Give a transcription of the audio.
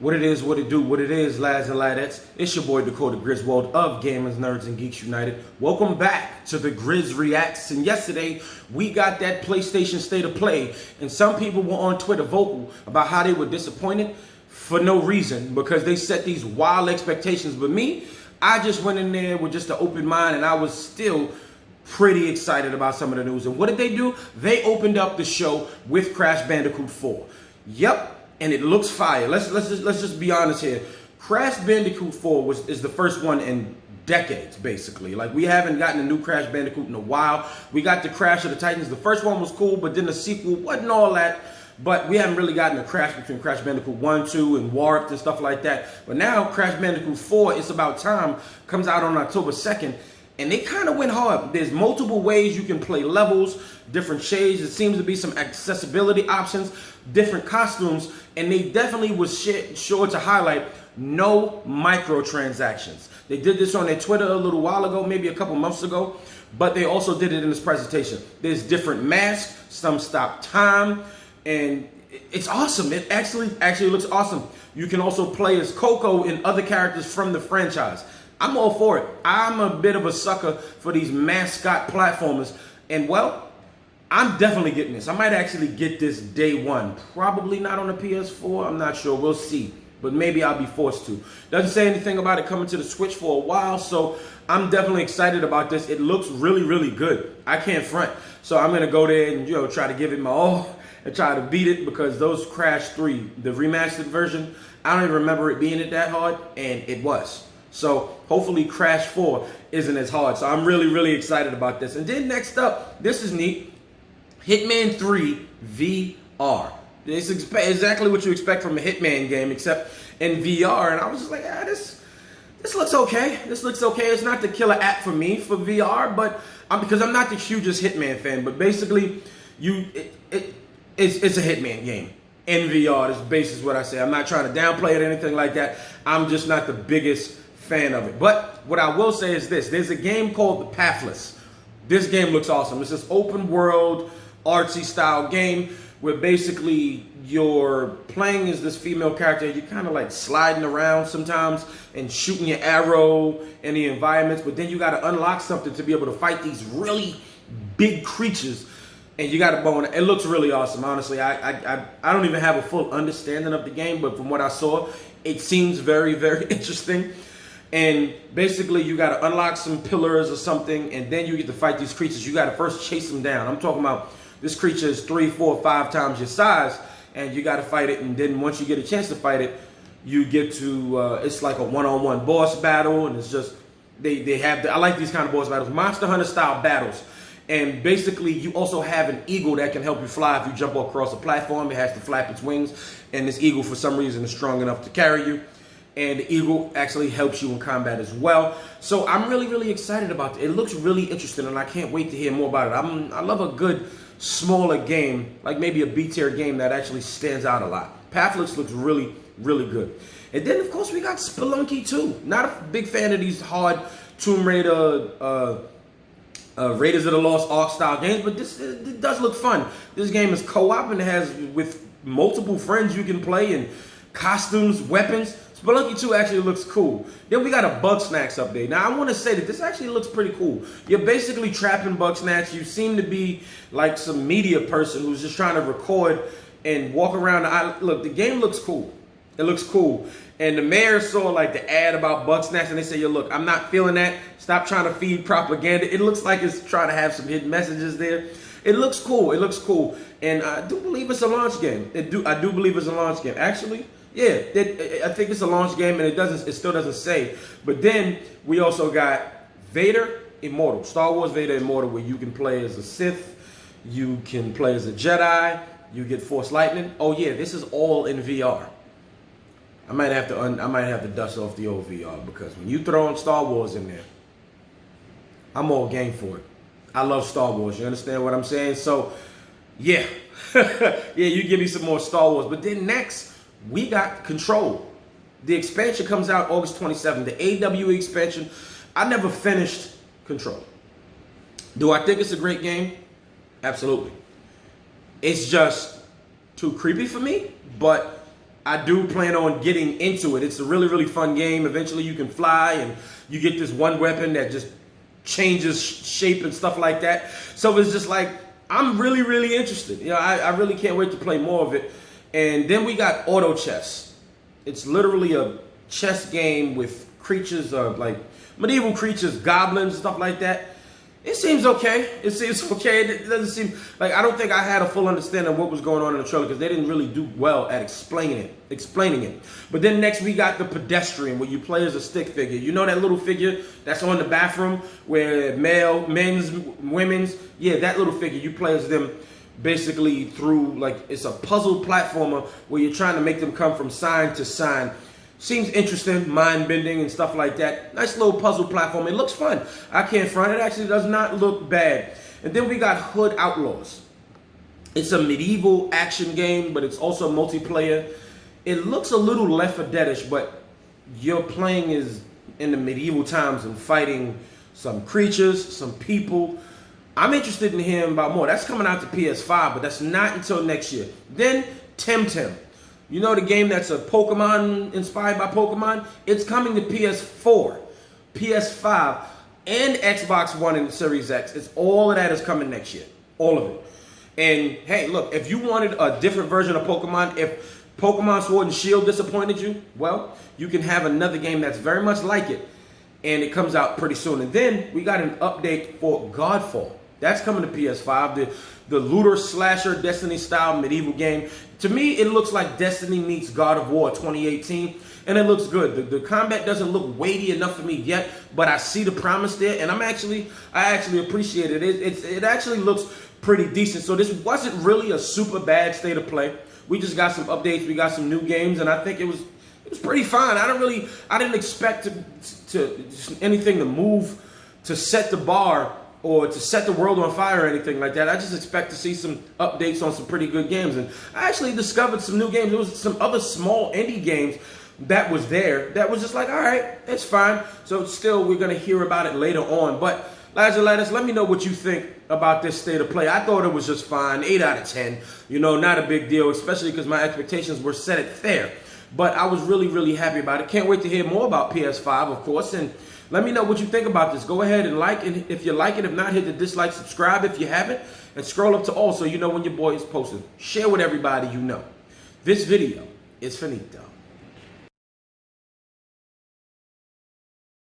What it is, what it do, what it is, lads and ladettes. It's your boy Dakota Griswold of Gamers, Nerds, and Geeks United. Welcome back to the Grizz Reacts. And yesterday, we got that PlayStation State of Play. And some people were on Twitter vocal about how they were disappointed for no reason because they set these wild expectations. But me, I just went in there with just an open mind and I was still pretty excited about some of the news. And what did they do? They opened up the show with Crash Bandicoot 4. Yep. And it looks fire. Let's just be honest here. Crash Bandicoot 4 is the first one in decades, basically. Like, we haven't gotten a new Crash Bandicoot in a while. We got the Crash of the Titans. The first one was cool, but then the sequel wasn't all that. But we haven't really gotten a crash between Crash Bandicoot 1, 2, and Warped and stuff like that. But now Crash Bandicoot 4, It's About Time, comes out on October 2nd. And they kind of went hard. There's multiple ways you can play levels, different shades. It seems to be some accessibility options, different costumes, and they definitely was sure to highlight no microtransactions. They did this on their Twitter a little while ago, maybe a couple months ago, but they also did it in this presentation. There's different masks, some stop time, and it's awesome. It actually looks awesome. You can also play as Coco and other characters from the franchise. I'm all for it. I'm a bit of a sucker for these mascot platformers. And well, I'm definitely getting this. I might actually get this day one. Probably not on the PS4. I'm not sure. We'll see. But maybe I'll be forced to. Doesn't say anything about it coming to the Switch for a while. So I'm definitely excited about this. It looks really, really good. I can't front. So I'm going to go there and, try to give it my all and try to beat it because those Crash 3, the remastered version, I don't even remember it being that hard. And it was. So hopefully Crash 4 isn't as hard. So I'm really, really excited about this. And then next up, this is neat. Hitman 3 VR. It's exactly what you expect from a Hitman game, except in VR. And I was just like, this looks okay. This looks okay. It's not the killer app for me for VR, but because I'm not the hugest Hitman fan. But basically, it's a Hitman game. In VR, this basis what I say. I'm not trying to downplay it or anything like that. I'm just not the biggest fan of it. But what I will say is this. There's a game called The Pathless. This game looks awesome. It's this open world, artsy style game where basically you're playing as this female character. You're kind of like sliding around sometimes and shooting your arrow in the environments. But then you got to unlock something to be able to fight these really big creatures. And you got a bow. It looks really awesome, honestly. I don't even have a full understanding of the game, but from what I saw, it seems very, very interesting. And basically, you got to unlock some pillars or something, and then you get to fight these creatures. You got to first chase them down. I'm talking about this creature is 3, 4, 5 times your size, and you got to fight it. And then once you get a chance to fight it, you get to, it's like a one-on-one boss battle, and it's just, they have, I like these kind of boss battles, Monster Hunter style battles. And basically, you also have an eagle that can help you fly if you jump across a platform. It has to flap its wings, and this eagle, for some reason, is strong enough to carry you. And the eagle actually helps you in combat as well. So I'm really, really excited about it. It looks really interesting, and I can't wait to hear more about it. I love a good, smaller game, like maybe a B-tier game that actually stands out a lot. Pathless looks really, really good. And then, of course, we got Spelunky 2. Not a big fan of these hard Tomb Raider, Raiders of the Lost Ark style games, but it does look fun. This game is co-op and it has with multiple friends you can play and costumes, weapons. Spelunky 2 actually looks cool. Then we got a Bugsnax update. Now, I want to say that this actually looks pretty cool. You're basically trapping Bugsnax. You seem to be like some media person who's just trying to record and walk around the island. Look, the game looks cool. It looks cool. And the mayor saw like the ad about Bugsnax and they say, yo, look, I'm not feeling that. Stop trying to feed propaganda. It looks like it's trying to have some hidden messages there. It looks cool. It looks cool. And I do believe it's a launch game. I do believe it's a launch game. Actually, yeah, I think it's a launch game, and it still doesn't say. But then we also got Vader Immortal, Star Wars Vader Immortal, where you can play as a Sith, you can play as a Jedi, you get Force Lightning. Oh yeah, this is all in VR. I might have to dust off the old VR because when you throw in Star Wars in there, I'm all game for it. I love Star Wars. You understand what I'm saying? So, yeah, yeah, you give me some more Star Wars. But then next, we got Control. The expansion comes out August 27th. The AWE expansion. I never finished Control. Do I think it's a great game? Absolutely. It's just too creepy for me, but I do plan on getting into it. It's a really, really fun game. Eventually you can fly and you get this one weapon that just changes shape and stuff like that. So it's just like, I'm really, really interested. You know, I really can't wait to play more of it. And then we got auto chess. It's literally a chess game with creatures, like medieval creatures, goblins, stuff like that. It seems okay. It seems okay. It doesn't seem like, I don't think I had a full understanding of what was going on in the trailer because they didn't really do well at explaining it. But then next we got the pedestrian, where you play as a stick figure. You know that little figure that's on the bathroom where men's, women's, yeah, that little figure. You play as them basically through, like, it's a puzzle platformer where you're trying to make them come from sign to sign. Seems interesting, mind-bending and stuff like that. Nice little puzzle platform. It looks fun. I can't front. It actually does not look bad. And then we got Hood Outlaws. It's a medieval action game, but it's also multiplayer. It looks a little Left 4 Dead-ish, but you're playing is in the medieval times and fighting some creatures, some people. I'm interested in hearing about more. That's coming out to PS5, but that's not until next year. Then Temtem. You know the game that's a Pokemon, inspired by Pokemon? It's coming to PS4, PS5, and Xbox One and Series X. It's all of that is coming next year. All of it. And hey, look, if you wanted a different version of Pokemon, if Pokemon Sword and Shield disappointed you, well, you can have another game that's very much like it. And it comes out pretty soon. And then we got an update for Godfall. That's coming to PS5. The looter slasher Destiny style medieval game. To me, it looks like Destiny meets God of War 2018, and it looks good. The combat doesn't look weighty enough for me yet, but I see the promise there, and I actually appreciate it. It actually looks pretty decent. So this wasn't really a super bad state of play. We just got some updates, we got some new games, and I think it was pretty fine. I didn't expect to anything to move to set the bar or to set the world on fire or anything like that. I just expect to see some updates on some pretty good games. And I actually discovered some new games. There was some other small indie games that was there that was just like, all right, it's fine. So still, we're going to hear about it later on. But lads and ladies, let me know what you think about this state of play. I thought it was just fine. 8 out of 10. You know, not a big deal, especially because my expectations were set at fair. But I was really, really happy about it. Can't wait to hear more about PS5, of course. And let me know what you think about this. Go ahead and like it if you like it. If not, hit the dislike, subscribe if you haven't, and scroll up to all so you know when your boy is posted. Share with everybody you know. This video is finito.